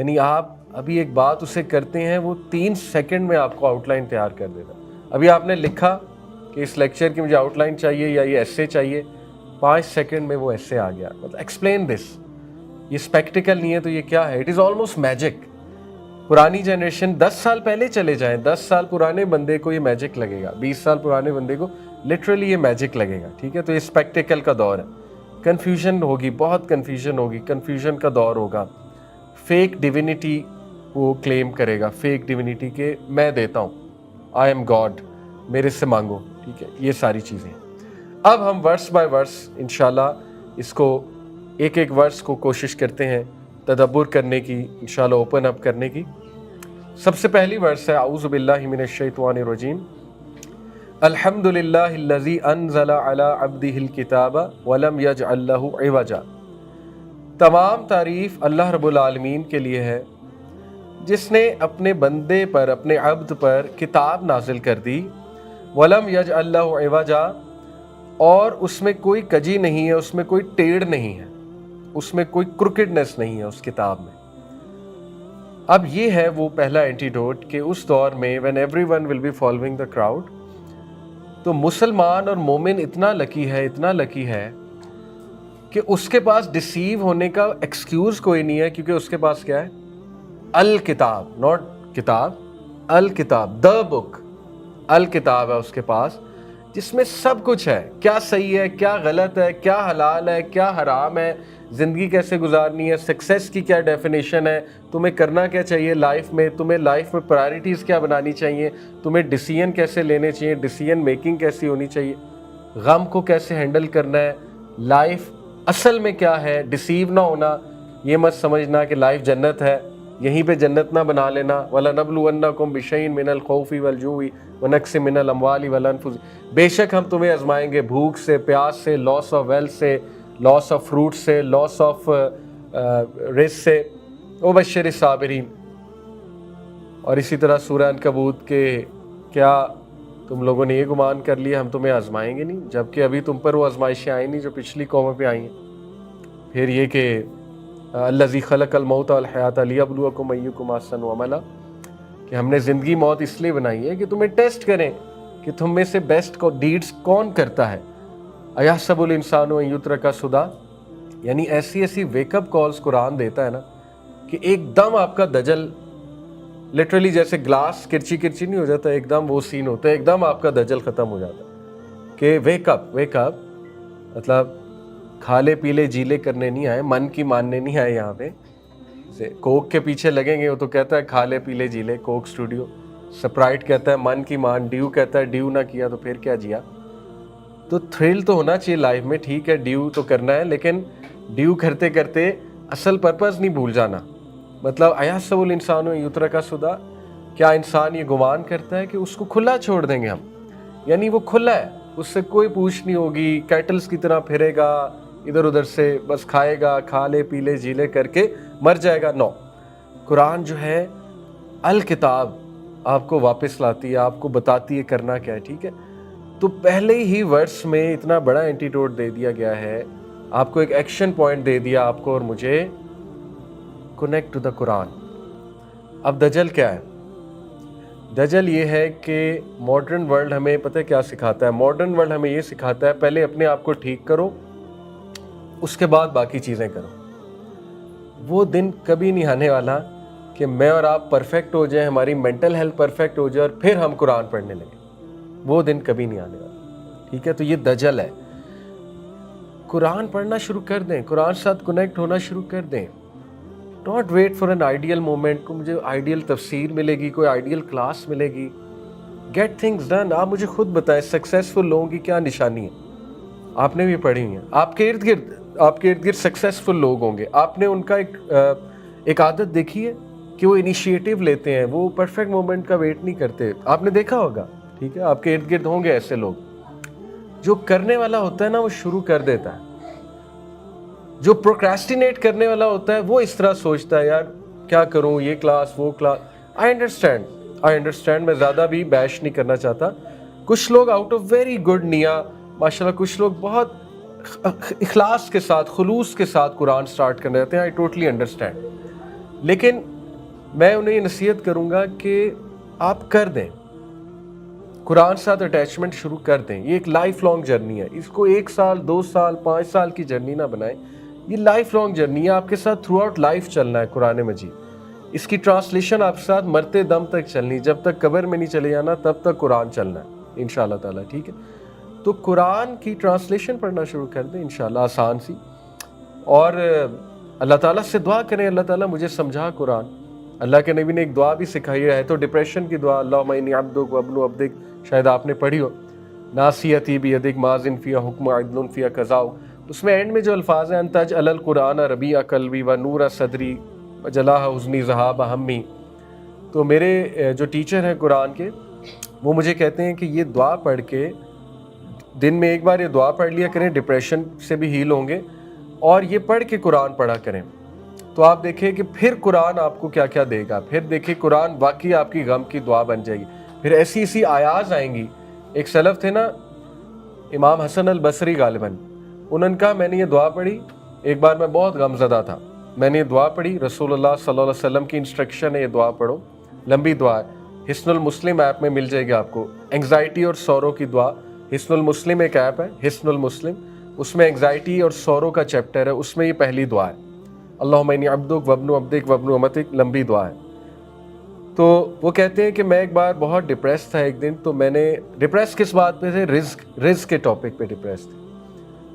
یعنی آپ ابھی ایک بات اسے کرتے ہیں، وہ 3 سیکنڈ میں آپ کو آؤٹ لائن تیار کر دیتا. ابھی آپ نے لکھا کہ اس لیکچر کی مجھے آؤٹ لائن چاہیے یا یہ ایسے چاہیے، 5 سیکنڈ میں وہ ایسے آ گیا. مطلب ایکسپلین دس. یہ اسپیکٹیکل نہیں ہے تو یہ کیا ہے؟ It is almost magic. پرانی جنریشن 10 سال پہلے چلے جائیں، 10 سال پرانے بندے کو یہ میجک لگے گا، 20 سال پرانے بندے کو لٹرلی یہ میجک لگے گا. ٹھیک ہے، تو یہ اسپیکٹیکل کا دور ہے. کنفیوژن ہوگی، بہت کنفیوژن ہوگی، کنفیوژن کا دور ہوگا. فیک ڈیوینٹی وہ کلیم کرے گا، فیک ڈیوینٹی کہ میں دیتا ہوں، آئی ایم گاڈ، میرے سے مانگو. ٹھیک ہے، یہ ساری چیزیں. اب ہم ورس بائی ورس انشاءاللہ اس کو ایک ایک ورس کو کوشش کرتے ہیں تدبر کرنے کی، انشاءاللہ اوپن اپ کرنے کی. سب سے پہلی ورس ہے اعوذ باللہ من الشیطان الرجیم. الحمد للہ الذی انزل علی عبدہ الکتاب ولم یجعل لہ عوجا. تمام تعریف اللہ رب العالمین کے لیے ہے جس نے اپنے بندے پر، اپنے عبد پر کتاب نازل کر دی. ولم یجعل لہ عوجا، اور اس میں کوئی کجی نہیں ہے، اس میں کوئی ٹیڑھ نہیں ہے، اس میں کوئی کرکڈنس نہیں ہے اس کتاب میں. اب یہ ہے وہ پہلا اینٹیڈوٹ کہ اس دور میں when everyone will be following the crowd، تو مسلمان اور مومن اتنا لکی ہے، اتنا لکی ہے کہ اس کے پاس ڈسیو ہونے کا ایکسکیوز کوئی نہیں ہے، کیونکہ اس کے پاس کیا ہے؟ الکتاب، ناٹ کتاب، الکتاب، دا بک. الکتاب ہے اس کے پاس جس میں سب کچھ ہے. کیا صحیح ہے، کیا غلط ہے، کیا حلال ہے، کیا حرام ہے، زندگی کیسے گزارنی ہے، سکسیس کی کیا ڈیفینیشن ہے، تمہیں کرنا کیا چاہیے لائف میں، تمہیں لائف میں پرائرٹیز کیا بنانی چاہیے، تمہیں ڈیسیژن کیسے لینے چاہیے، ڈیسیژن میکنگ کیسی ہونی چاہیے، غم کو کیسے ہینڈل کرنا ہے، لائف اصل میں کیا ہے. ڈیسیو نہ ہونا، یہ مت سمجھنا کہ لائف جنت ہے، یہیں پہ جنت نہ بنا لینا. وَلَنَبْلُوَنَّكُمْ بِشَيْءٍ مِّنَ الْخَوْفِ وَالْجُوعِ وَنَقْصٍ مِّنَ الْأَمْوَالِ وَالْأَنفُسِ. بے شک ہم تمہیں آزمائیں گے بھوک سے، پیاس سے، لاس آف ویلتھ سے، لاس آف فروٹ سے، لاس آف رزق سے. وَبَشِّرِ الصَّابِرِينَ. اور اسی طرح سورہ عنکبوت کے کیا تم لوگوں نے یہ گمان کر لیا ہم تمہیں آزمائیں گے نہیں، جبکہ ابھی تم پر وہ آزمائشیں آئی نہیں جو پچھلی قوموں پہ آئی ہیں. پھر یہ کہ الذی خلق الموت والحیات لیبلوکم ایکم احسن عملا، کہ ہم نے زندگی موت اس لیے بنائی ہے کہ تمہیں ٹیسٹ کریں کہ تم میں سے بیسٹ کو ڈیڈز کون کرتا ہے. ایحسب الانسان ان یترک سدی، یعنی ایسی ایسی ویک اپ کالز قرآن دیتا ہے نا کہ ایک دم آپ کا دجل لٹرلی جیسے گلاس کرچی کرچی نہیں ہو جاتا، ایک دم وہ سین ہوتا ہے، ایک دم آپ کا دجل ختم ہو جاتا ہے کہ ویک اپ. ویک اپ مطلب کھالے پیلے جیلے کرنے نہیں آئے، من کی ماننے نہیں آئے. یہاں پہ کوک کے پیچھے لگیں گے وہ تو کہتا ہے کھالے پیلے جیلے، کوک اسٹوڈیو. سپرائٹ کہتا ہے من کی مان، ڈیو کہتا ہے ڈیو نہ کیا تو پھر کیا جیا. تو تھرل تو ہونا چاہیے لائف میں، ٹھیک ہے ڈیو تو کرنا ہے، لیکن ڈیو کرتے کرتے اصل پرپز نہیں بھول جانا. مطلب ایحسب الانسان ان یترک سدی، کیا انسان یہ گمان کرتا ہے کہ اس کو کھلا چھوڑ دیں گے ہم؟ یعنی وہ کھلا ہے، اس سے کوئی پوچھ نہیں ہوگی، کیٹلز کی طرح پھرے گا ادھر ادھر سے، بس کھائے گا، کھا لے پی لے جی لے کر کے مر جائے گا. نو، قرآن جو ہے الکتاب آپ کو واپس لاتی ہے، آپ کو بتاتی ہے کرنا کیا ہے. ٹھیک ہے، تو پہلے ہی ورس میں اتنا بڑا اینٹیڈوٹ دے دیا گیا ہے، آپ کو ایک ایکشن پوائنٹ دے دیا آپ کو اور مجھے، کنیکٹ ٹو دا قرآن. اب دجل کیا ہے؟ دجل یہ ہے کہ ماڈرن ورلڈ ہمیں پتہ کیا سکھاتا ہے؟ ماڈرن ورلڈ ہمیں یہ سکھاتا ہے پہلے اپنے آپ کو ٹھیک کرو، اس کے بعد باقی چیزیں کرو. وہ دن کبھی نہیں آنے والا کہ میں اور آپ پرفیکٹ ہو جائیں، ہماری مینٹل ہیلتھ پرفیکٹ ہو جائے اور پھر ہم قرآن پڑھنے لگیں. وہ دن کبھی نہیں آنے والا. ٹھیک ہے، تو یہ دجل ہے. قرآن پڑھنا شروع کر دیں، قرآن سے ساتھ کنیکٹ ہونا شروع کر دیں. Don't wait for an ideal moment کو مجھے آئیڈیل تفسیر ملے گی، کوئی آئیڈیل کلاس ملے گی. Get things done. آپ مجھے خود بتائیں سکسیزفل لوگوں کی کیا نشانی ہے؟ آپ نے بھی پڑھی ہوئی ہیں. آپ کے ارد گرد سکسیزفل لوگ ہوں گے، آپ نے ان کا ایک عادت دیکھی ہے کہ وہ انیشیٹو لیتے ہیں، وہ پرفیکٹ مومنٹ کا ویٹ نہیں کرتے. آپ نے دیکھا ہوگا. ٹھیک ہے، آپ کے ارد گرد ہوں گے ایسے لوگ. جو کرنے والا ہوتا ہے نا وہ شروع کر دیتا ہے. جو پروکریسٹینیٹ کرنے والا ہوتا ہے وہ اس طرح سوچتا ہے یار کیا کروں، یہ کلاس وہ کلاس. آئی انڈرسٹینڈ، میں زیادہ بھی بیش نہیں کرنا چاہتا. کچھ لوگ آؤٹ آف ویری گڈ نیا ماشاءاللہ، کچھ لوگ بہت اخلاص کے ساتھ، خلوص کے ساتھ قرآن سٹارٹ کرنے رہتے ہیں. I totally understand. لیکن میں انہیں یہ نصیحت کروں گا کہ آپ کر دیں، قرآن کے ساتھ اٹیچمنٹ شروع کر دیں. یہ ایک لائف لانگ جرنی ہے. اس کو 1 سال 2 سال 5 سال کی جرنی نہ بنائیں. یہ لائف لانگ جرنی ہے، آپ کے ساتھ تھرو آؤٹ لائف چلنا ہے. قرآن مجید اس کی ٹرانسلیشن آپ کے ساتھ مرتے دم تک چلنی، جب تک قبر میں نہیں چلے جانا تب تک قرآن چلنا ہے انشاءاللہ تعالیٰ. ٹھیک ہے، تو قرآن کی ٹرانسلیشن پڑھنا شروع کر دیں انشاءاللہ، آسان سی. اور اللہ تعالیٰ سے دعا کریں، اللہ تعالیٰ مجھے سمجھا قرآن. اللہ کے نبی نے ایک دعا بھی سکھائی ہے تو ڈپریشن کی دعا، اللہم انی عبدک و ابن عبدک، شاید آپ نے پڑھی ہو. ناصیتی بیدک ماضٍ فیہا حکم عدل فیہا قضاء. اس میں اینڈ میں جو الفاظ ہیں، ان تجعل القرآن ربیع قلبی و نور صدری و جلاء حزنی ذہاب ہمی. تو میرے جو ٹیچر ہیں قرآن کے، وہ مجھے کہتے ہیں کہ یہ دعا پڑھ کے دن میں ایک بار یہ دعا پڑھ لیا کریں، ڈپریشن سے بھی ہیل ہوں گے. اور یہ پڑھ کے قرآن پڑھا کریں تو آپ دیکھیں کہ پھر قرآن آپ کو کیا کیا دے گا. پھر دیکھیں قرآن واقعی آپ کی غم کی دعا بن جائے گی. پھر ایسی ایسی آیات آئیں گی. ایک سلف تھے نا، امام حسن البصری غالباً، انہوں نے کہا میں نے یہ دعا پڑھی، ایک بار میں بہت غم زدہ تھا، میں نے یہ دعا پڑھی، رسول اللہ صلی اللہ علیہ وسلم کی انسٹرکشن ہے یہ دعا پڑھو، لمبی دعا ہے. حسن المسلم ایپ میں مل جائے گی آپ کو، اینگزائٹی اور سورو کی دعا. حسن المسلم ایک ایپ ہے، حسن المسلم، اس میں اینگزائٹی اور سورو کا چیپٹر ہے، اس میں یہ پہلی دعا ہے، اللہم انی عبدک و ابن عبدک و ابن امتک، لمبی دعا ہے. تو وہ کہتے ہیں کہ میں ایک بار بہت ڈپریس تھا ایک دن، تو میں نے ڈپریس کس بات پہ تھے؟ رزق کے ٹاپک پہ ڈپریس تھے.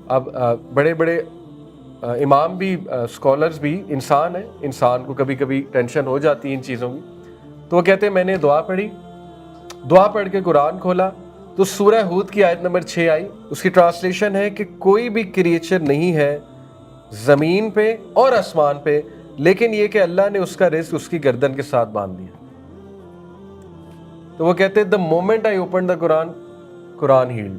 اب بڑے بڑے امام بھی، اسکالرز بھی انسان ہیں، انسان کو کبھی کبھی ٹینشن ہو جاتی ہے ان چیزوں کی. تو وہ کہتے ہیں میں نے دعا پڑھی، دعا پڑھ کے قرآن کھولا تو سورہ ہود کی آیت نمبر 6 آئی. اس کی ٹرانسلیشن ہے کہ کوئی بھی کریچر نہیں ہے زمین پہ اور آسمان پہ لیکن یہ کہ اللہ نے اس کا رزق اس کی گردن کے ساتھ باندھ دیا. تو وہ کہتے ہیں the moment I open the Quran held.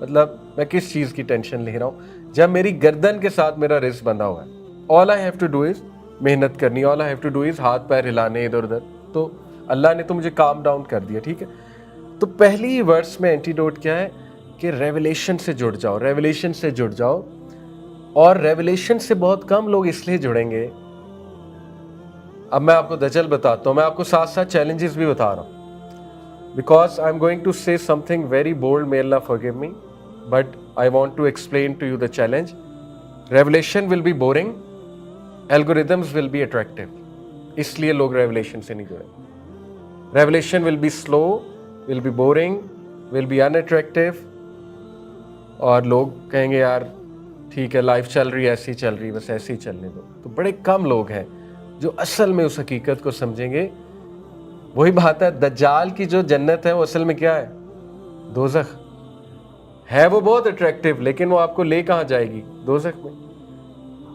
مطلب میں کس چیز کی ٹینشن لے رہا ہوں جب میری گردن کے ساتھ میرا رزق بندھا ہوا ہے. All I have to do is محنت کرنی، all I have to do is ہاتھ پیر ہلانے ادھر ادھر. تو اللہ نے تو مجھے کام ڈاؤن کر دیا. ٹھیک ہے، تو پہلی ورس میں اینٹیڈوٹ کیا ہے کہ ریولیشن سے جڑ جاؤ، ریولیشن سے جڑ جاؤ. اور ریولیشن سے بہت کم لوگ اس لیے جڑیں گے. اب میں آپ کو دجل بتاتا ہوں، میں آپ کو ساتھ ساتھ چیلنجز بھی بتا رہا ہوں. Because I'm going to say something very bold, may Allah forgive me, but I want to explain to you the challenge. Revelation will be boring, algorithms will be attractive. اس لیے لوگ ریولیشن سے نہیں جڑے. Revelation will be slow, will be boring, will be unattractive. اور لوگ کہیں گے یار ٹھیک ہے لائف چل رہی ہے ایسی چل رہی، بس ایسے ہی چلنے دو. تو بڑے کم لوگ ہیں جو اصل میں اس حقیقت کو سمجھیں گے. وہی بات ہے، دجال کی جو جنت ہے وہ اصل میں کیا ہے؟ دوزخ ہے. وہ بہت اٹریکٹیو لیکن وہ آپ کو لے کہاں جائے گی؟ دوزخ میں.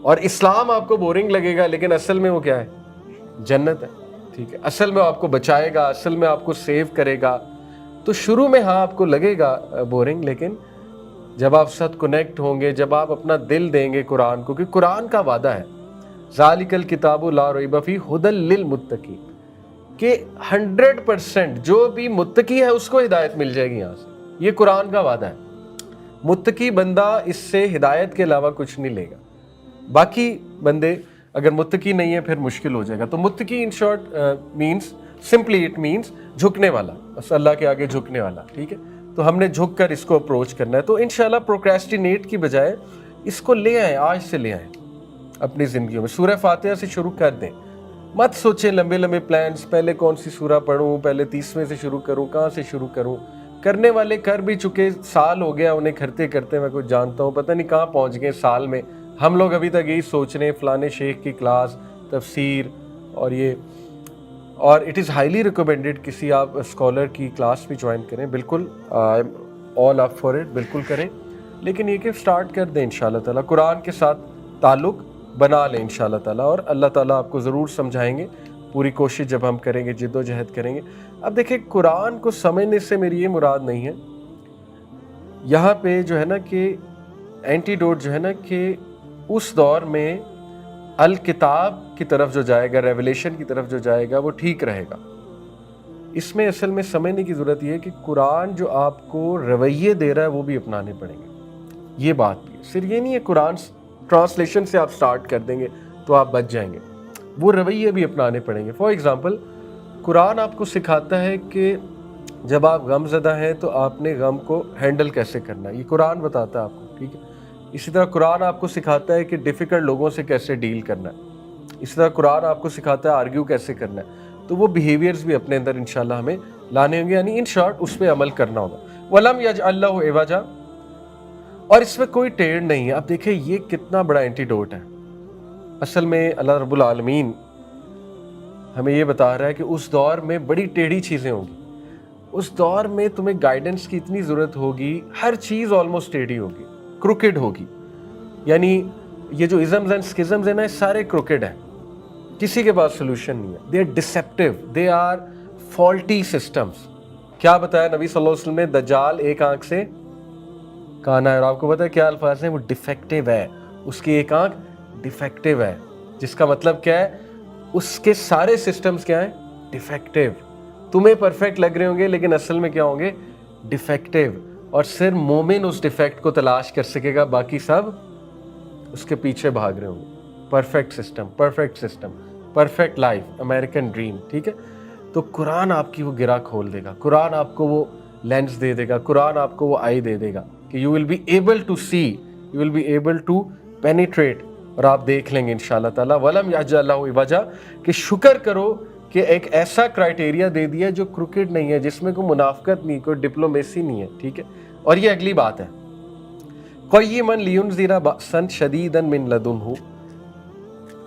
اور اسلام آپ کو بورنگ لگے گا لیکن اصل میں وہ کیا ہے؟ جنت ہے. ٹھیک ہے، اصل میں آپ کو بچائے گا، اصل میں آپ کو سیو کرے گا. تو شروع میں ہاں آپ کو لگے گا بورنگ، لیکن جب آپ ساتھ کنیکٹ ہوں گے، جب آپ اپنا دل دیں گے قرآن کو، کیونکہ قرآن کا وعدہ ہے ذالک الکتاب لا ریب فیہ ھدی للمتقین، کہ 100% جو بھی متقی ہے اس کو ہدایت مل جائے گی یہاں سے. یہ قرآن کا وعدہ ہے. متقی بندہ اس سے ہدایت کے علاوہ کچھ نہیں لے گا. باقی بندے اگر متقی نہیں ہے پھر مشکل ہو جائے گا. تو متقی in short means, simply it means جھکنے والا، بس اللہ کے آگے جھکنے والا. ٹھیک ہے، تو ہم نے جھک کر اس کو اپروچ کرنا ہے. تو انشاءاللہ پروکریسٹینیٹ کی بجائے اس کو لے آئیں، آج سے لے آئیں اپنی زندگیوں میں. سورہ فاتحہ سے شروع کر دیں. مت سوچیں لمبے لمبے پلانز، پہلے کون سی سورہ پڑھوں، پہلے 30ویں سے شروع کروں، کہاں سے شروع کروں. کرنے والے کر بھی چکے، سال ہو گیا انہیں کرتے کرتے. میں کچھ جانتا ہوں پتہ نہیں کہاں پہنچ گئے سال میں. ہم لوگ ابھی تک یہی سوچ رہے ہیں فلانے شیخ کی کلاس، تفسیر اور یہ. اور اٹ از ہائیلی ریکمینڈیڈ کسی آپ اسکالر کی کلاس بھی جوائن کریں. بالکل آل اپ فار اٹ، بالکل کریں. لیکن یہ کہ سٹارٹ کر دیں انشاءاللہ تعالیٰ، قرآن کے ساتھ تعلق بنا لیں انشاءاللہ تعالیٰ، اور اللہ تعالیٰ آپ کو ضرور سمجھائیں گے. پوری کوشش جب ہم کریں گے، جد و جہد کریں گے. اب دیکھیں قرآن کو سمجھنے سے میری یہ مراد نہیں ہے یہاں پہ جو ہے نا کہ اینٹیڈوٹ جو ہے نا کہ اس دور میں الکتاب کی طرف جو جائے گا، ریولیشن کی طرف جو جائے گا وہ ٹھیک رہے گا. اس میں اصل میں سمجھنے کی ضرورت یہ ہے کہ قرآن جو آپ کو رویے دے رہا ہے وہ بھی اپنانے پڑیں گے. یہ بات بھی ہے. صرف یہ نہیں ہے قرآن ٹرانسلیشن سے آپ سٹارٹ کر دیں گے تو آپ بچ جائیں گے. وہ رویے بھی اپنانے پڑیں گے. فار ایگزامپل قرآن آپ کو سکھاتا ہے کہ جب آپ غم زدہ ہیں تو آپ نے غم کو ہینڈل کیسے کرنا ہے, یہ قرآن بتاتا ہے آپ کو, ٹھیک ہے. اسی طرح قرآن آپ کو سکھاتا ہے کہ ڈیفیکلٹ لوگوں سے کیسے ڈیل کرنا ہے. اسی طرح قرآن آپ کو سکھاتا ہے آرگیو کیسے کرنا ہے. تو وہ بیہیویئرز بھی اپنے اندر انشاءاللہ ہمیں لانے ہوں گے, یعنی ان شارٹ اس پہ عمل کرنا ہوگا. وَلَمْ يَجْعَلْ لَهُ عِوَجًا, اور اس میں کوئی ٹیڑھ نہیں ہے. اب دیکھیں یہ کتنا بڑا اینٹیڈوٹ ہے. اصل میں اللہ رب العالمین ہمیں یہ بتا رہا ہے کہ اس دور میں بڑی ٹیڑھی چیزیں ہوں گی. اس دور میں تمہیں گائیڈنس کی اتنی ضرورت ہوگی, ہر چیز آلموسٹ ٹیڑھی ہوگی, کروکڈ ہوگی. یعنی یہ جو ازمز اینڈ اسکزمز ہیں نا, سارے کروکڈ ہیں, کسی کے پاس سولوشن نہیں ہے. They are deceptive, they are faulty systems. کیا بتایا نبی صلی اللہ علیہ وسلم نے, دجال ایک آنکھ سے کانا ہے, اور آپ کو پتا ہے کیا الفاظ ہیں, وہ ڈیفیکٹیو ہے, اس کی ایک آنکھ ڈیفیکٹیو ہے, جس کا مطلب کیا ہے, اس کے سارے سسٹمز کیا ہیں, ڈیفیکٹیو. تمہیں پرفیکٹ لگ رہے ہوں گے لیکن اصل میں کیا ہوں گے, ڈیفیکٹیو. اور صرف مومن اس ڈیفیکٹ کو تلاش کر سکے گا, باقی سب اس کے پیچھے بھاگ رہے ہوں گے. Perfect system, perfect life, American dream, ٹھیک ہے. تو قرآن آپ کی وہ گرہ کھول دے گا, قرآن آپ کو وہ لینس دے دے گا, قرآن آپ کو وہ آئی دے دے گا کہ you will be able to see, you will be able to penetrate, اور آپ دیکھ لیں گے انشاءاللہ تعالیٰ. وَلَمْ يَجْعَلْ لَهُ عِوَجًا, کہ شکر کرو کہ ایک ایسا کرائٹیریا دے دیا جو کروکڈ نہیں ہے, جس میں کوئی منافقت نہیں, کوئی ڈپلومیسی نہیں ہے, ٹھیک ہے. اور یہ اگلی بات ہے, قَيِّمًا لِيُنذِرَ بَأْسًا شَدِيدًا مِّن لَدُنْهُ.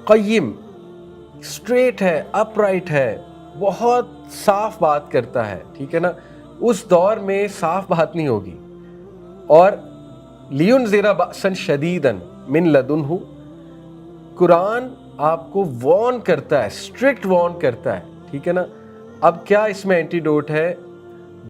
قیم, اسٹریٹ ہے, اپ رائٹ ہے, بہت صاف بات کرتا ہے, ٹھیک ہے نا. اس دور میں صاف بات نہیں ہوگی. اور لِيُنذِرَ بَأْسًا شَدِيدًا مِّن لَدُنْهُ, قرآن آپ کو وارن کرتا ہے, اسٹرکٹ وارن کرتا ہے, ٹھیک ہے نا. اب کیا اس میں اینٹی ڈوٹ ہے,